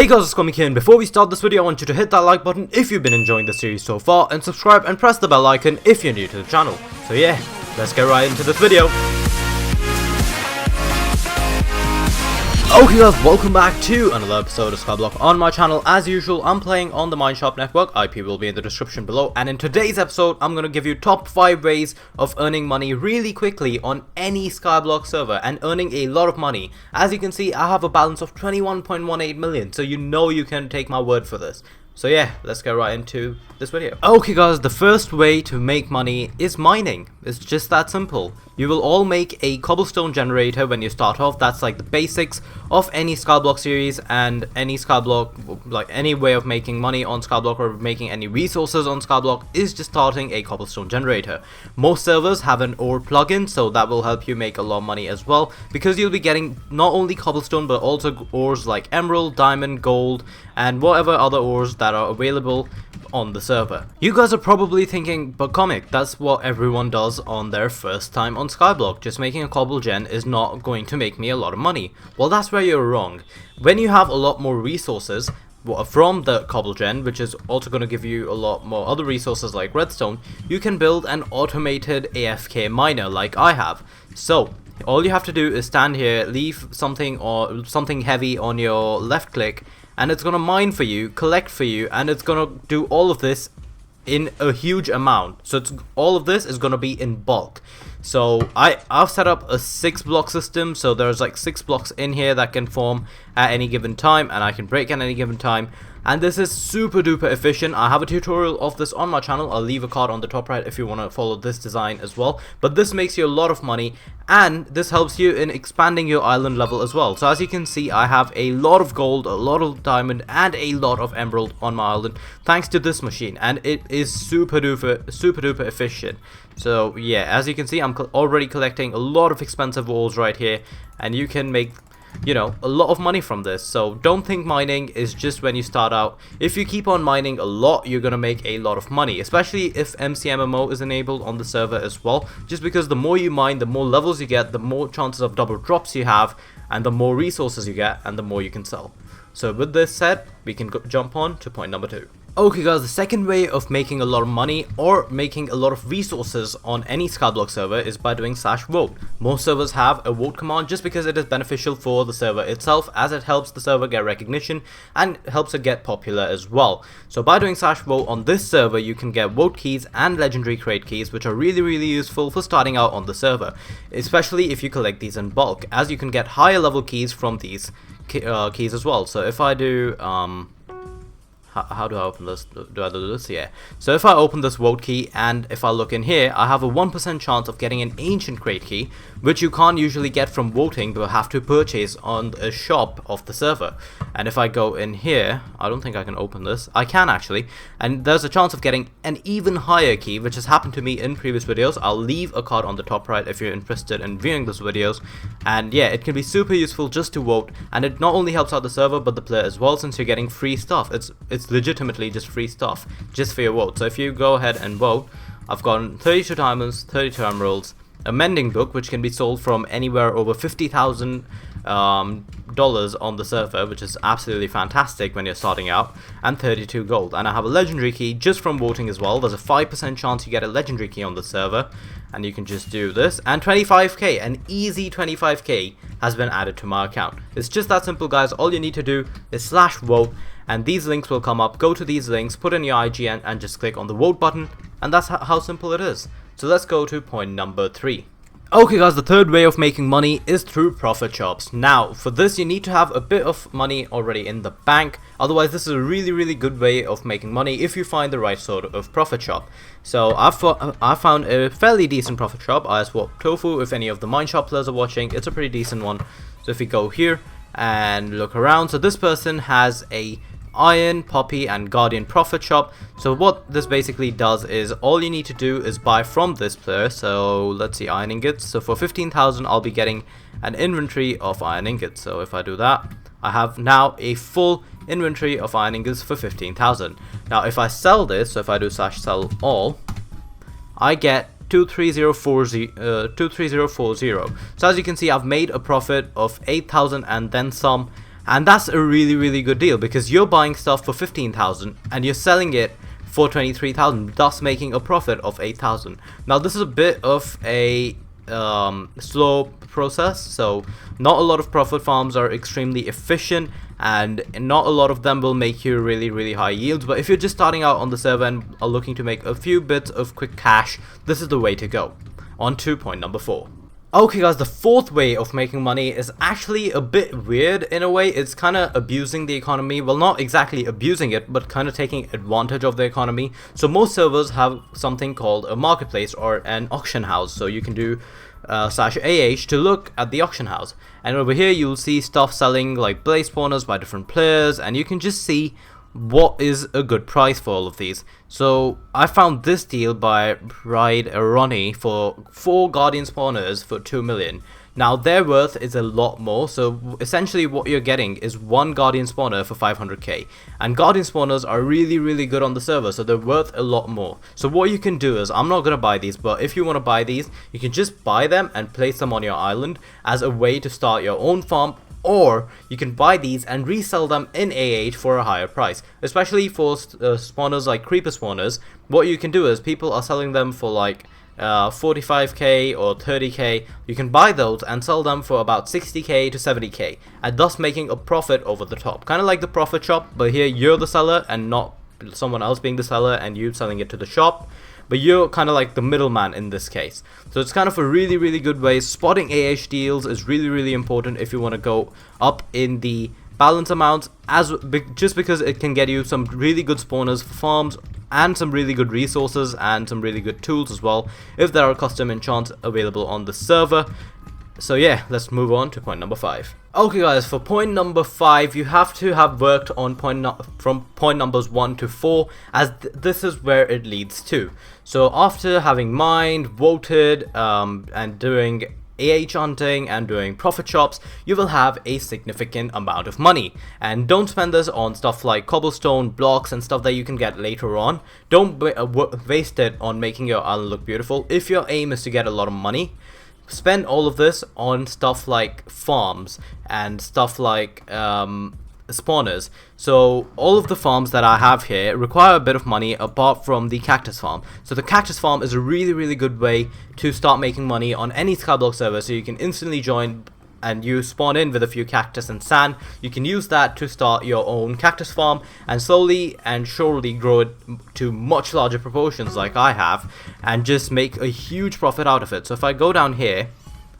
Hey guys, it's Comic here, and before we start this video I want you to hit that like button if you've been enjoying the series so far, and subscribe and press the bell icon if you're new to the channel. So yeah, let's get right into this video. Okay guys, welcome back to another episode of Skyblock on my channel. As usual, I'm playing on the Mineshop network. IP will be in the description below, and in today's episode I'm going to give you top 5 ways of earning money really quickly on any Skyblock server and earning a lot of money. As you can see, I have a balance of 21.18 million, so you know you can take my word for this. So yeah, let's get right into this video. Okay guys, the first way to make money is mining. It's just that simple. You will all make a cobblestone generator when you start off. That's like the basics of any Skyblock series, and any Skyblock, like any way of making money on Skyblock or making any resources on Skyblock, is just starting a cobblestone generator. Most servers have an ore plugin, so that will help you make a lot of money as well, because you'll be getting not only cobblestone but also ores like emerald, diamond, gold, and whatever other ores that are available on the server. You guys are probably thinking, but Comic, that's what everyone does on their first time on Skyblock. Just making a cobble gen is not going to make me a lot of money. Well, that's where you're wrong. When you have a lot more resources from the cobble gen, which is also going to give you a lot more other resources like redstone, you can build an automated AFK miner like I have. So all you have to do is stand here, leave something or something heavy on your left click, and it's gonna mine for you, collect for you, and it's gonna do all of this in a huge amount. So all of this is gonna be in bulk. So I've set up a 6-block system, so there's like 6 blocks in here that can form at any given time, and I can break at any given time. And this is super duper efficient. I have a tutorial of this on my channel. I'll leave a card on the top right if you want to follow this design as well. But this makes you a lot of money, and this helps you in expanding your island level as well. So as you can see, I have a lot of gold, a lot of diamond, and a lot of emerald on my island thanks to this machine, and it is super duper efficient. So yeah, as you can see, I'm already collecting a lot of expensive ores right here, and you can make, you know, a lot of money from this. So don't think mining is just when you start out. If you keep on mining a lot, you're gonna make a lot of money, especially if MCMMO is enabled on the server as well, just because the more you mine, the more levels you get, the more chances of double drops you have, and the more resources you get, and the more you can sell. So with this said, we can jump on to point number 2. Okay guys, the second way of making a lot of money or making a lot of resources on any Skyblock server is by doing /vote. Most servers have a vote command just because it is beneficial for the server itself, as it helps the server get recognition and helps it get popular as well. So by doing /vote on this server, you can get vote keys and legendary crate keys, which are really useful for starting out on the server, especially if you collect these in bulk, as you can get higher level keys from these keys as well. So if I do how do I open this? Do I do this? Yeah. So if I open this vote key, and if I look in here, I have a 1% chance of getting an ancient crate key, which you can't usually get from voting but have to purchase on a shop of the server. And if I go in here, I don't think I can open this. I can actually, and there's a chance of getting an even higher key, which has happened to me in previous videos. I'll leave a card on the top right if you're interested in viewing those videos. And yeah, it can be super useful just to vote, and it not only helps out the server but the player as well, since you're getting free stuff. It's legitimately just free stuff just for your vote. So if you go ahead and vote, I've gotten 32 diamonds, 32 emeralds, a mending book which can be sold from anywhere over $50,000 on the server, which is absolutely fantastic when you're starting out, and 32 gold. And I have a legendary key just from voting as well. There's a 5% chance you get a legendary key on the server, and you can just do this. And 25k, an easy 25k has been added to my account. It's just that simple guys. All you need to do is /vote, and these links will come up. Go to these links, put in your IGN, and just click on the vote button, and that's how simple it is. So let's go to point number 3. Okay guys, the third way of making money is through profit shops. Now for this you need to have a bit of money already in the bank, otherwise this is a really good way of making money if you find the right sort of profit shop. So I found a fairly decent profit shop. I swapped tofu. If any of the Mineshop players are watching, it's a pretty decent one. So if we go here and look around, so this person has a iron, poppy, and guardian profit shop. So what this basically does is all you need to do is buy from this player. So let's see, iron ingots. So for 15,000 I'll be getting an inventory of iron ingots. So if I do that, I have now a full inventory of iron ingots for 15,000. Now if I sell this, so if I do /sell all, I get 23040. So as you can see, I've made a profit of 8,000 and then some, And that's a really good deal, because you're buying stuff for 15,000 and you're selling it for 23,000, thus making a profit of 8,000. Now this is a bit of a slow process, so not a lot of profit farms are extremely efficient, and not a lot of them will make you really high yields. But if you're just starting out on the server and are looking to make a few bits of quick cash, this is the way to go. On to point number 4. Okay guys, the fourth way of making money is actually a bit weird in a way. It's kind of abusing the economy. Well, not exactly abusing it, but kind of taking advantage of the economy. So most servers have something called a marketplace or an auction house. So you can do /AH to look at the auction house. And over here you'll see stuff selling like blaze spawners by different players, and you can just see what is a good price for all of these. So I found this deal by Ride Ronnie for 4 Guardian spawners for 2 million. Now their worth is a lot more, so essentially what you're getting is 1 Guardian spawner for 500k. And Guardian spawners are really good on the server, so they're worth a lot more. So what you can do is, I'm not going to buy these, but if you want to buy these, you can just buy them and place them on your island as a way to start your own farm. Or you can buy these and resell them in AH for a higher price. Especially for spawners like creeper spawners, what you can do is, people are selling them for like 45k or 30k. You can buy those and sell them for about 60k to 70k, and thus making a profit over the top. Kind of like the profit shop, but here you're the seller and not someone else being the seller and you selling it to the shop. But you're kind of like the middleman in this case. So it's kind of a really good way. Spotting AH deals is really important if you want to go up in the balance amounts, just because it can get you some really good spawners for farms and some really good resources and some really good tools as well, if there are custom enchants available on the server. So yeah, let's move on to point number 5. Okay guys, for point number 5, you have to have worked on from point numbers 1 to 4, as this is where it leads to. So after having mined, voted, and doing AH hunting and doing profit shops, you will have a significant amount of money. And don't spend this on stuff like cobblestone, blocks and stuff that you can get later on. Don't waste it on making your island look beautiful. If your aim is to get a lot of money, spend all of this on stuff like farms and stuff like spawners. So all of the farms that I have here require a bit of money apart from the cactus farm. So the cactus farm is a really good way to start making money on any Skyblock server. So you can instantly join and you spawn in with a few cactus and sand. You can use that to start your own cactus farm and slowly and surely grow it to much larger proportions like I have, and just make a huge profit out of it. So if I go down here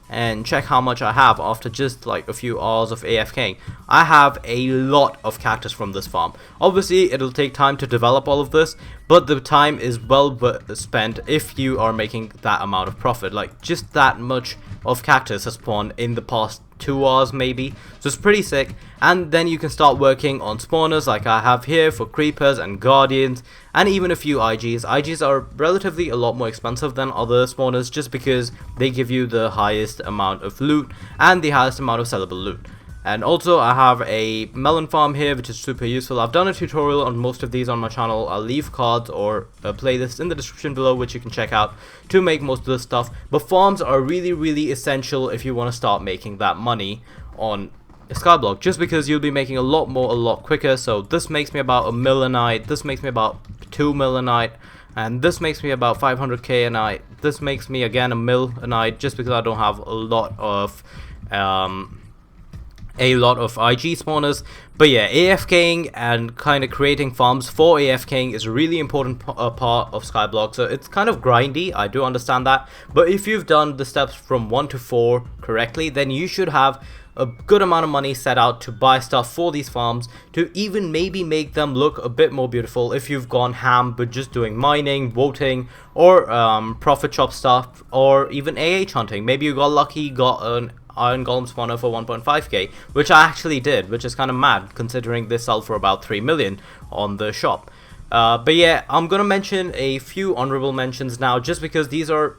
and check how much I have after just like a few hours of AFKing, I have a lot of cactus from this farm. Obviously it'll take time to develop all of this, but the time is well spent if you are making that amount of profit. Like just that much of cactus has spawned in the past 2 hours maybe, so it's pretty sick. And then you can start working on spawners like I have here for creepers and guardians, and even a few IGs. IGs are relatively a lot more expensive than other spawners just because they give you the highest amount of loot and the highest amount of sellable loot. And also I have a melon farm here, which is super useful. I've done a tutorial on most of these on my channel. I'll leave cards or a playlist in the description below which you can check out to make most of this stuff. But farms are really essential if you want to start making that money on Skyblock, just because you'll be making a lot more a lot quicker. So this makes me about 1 mil a night, this makes me about 2 mil a night, and this makes me about 500k a night. This makes me again 1 mil a night, just because I don't have a lot of IG spawners. But yeah, AFKing and kind of creating farms for AFKing is a really important part of Skyblock. So it's kind of grindy, I do understand that, but if you've done the steps from 1 to 4 correctly, then you should have a good amount of money set out to buy stuff for these farms, to even maybe make them look a bit more beautiful if you've gone ham but just doing mining, voting, or profit shop stuff, or even AH hunting. Maybe you got lucky, got an iron golem spawner for 1.5k, which I actually did, which is kind of mad considering they sell for about 3 million on the shop. But yeah, I'm gonna mention a few honorable mentions now, just because these are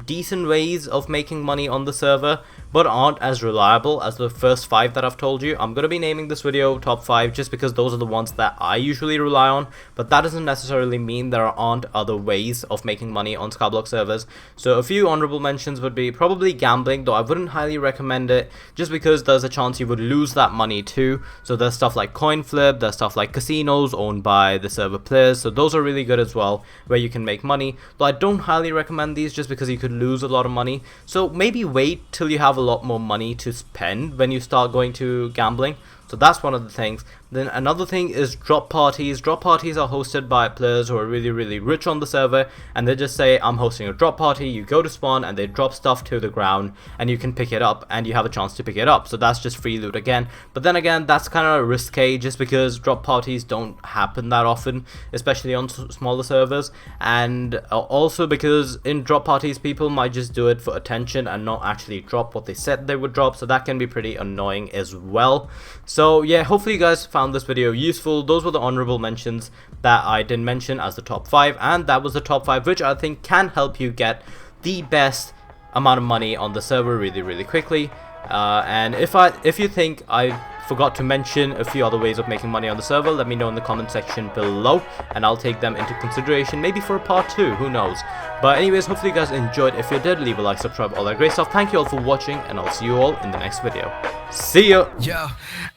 decent ways of making money on the server, but aren't as reliable as the first 5 that I've told you. I'm going to be naming this video top 5 just because those are the ones that I usually rely on, but that doesn't necessarily mean there aren't other ways of making money on Skyblock servers. So a few honorable mentions would be probably gambling, though I wouldn't highly recommend it just because there's a chance you would lose that money too. So there's stuff like coin flip, there's stuff like casinos owned by the server players, so those are really good as well, where you can make money, though I don't highly recommend these just because you could lose a lot of money. So maybe wait till you have a lot more money to spend when you start going to gambling. So that's one of the things. Then another thing is drop parties. Drop parties are hosted by players who are really rich on the server, and they just say, I'm hosting a drop party. You go to spawn and they drop stuff to the ground and you can pick it up and you have a chance to pick it up. So that's just free loot again. But then again, that's kind of risky just because drop parties don't happen that often, especially on smaller servers, and also because in drop parties people might just do it for attention and not actually drop what they said they would drop. So that can be pretty annoying as well. So yeah, hopefully you guys found this video useful. Those were the honorable mentions that I didn't mention as the top 5, and that was the top 5 which I think can help you get the best amount of money on the server really quickly. And if you think I forgot to mention a few other ways of making money on the server, let me know in the comment section below and I'll take them into consideration, maybe for a part 2, who knows. But anyways, hopefully you guys enjoyed. If you did, leave a like, subscribe, all that great stuff. Thank you all for watching, and I'll see you all in the next video. See ya! Yo,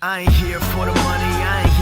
I ain't here for the money, I ain't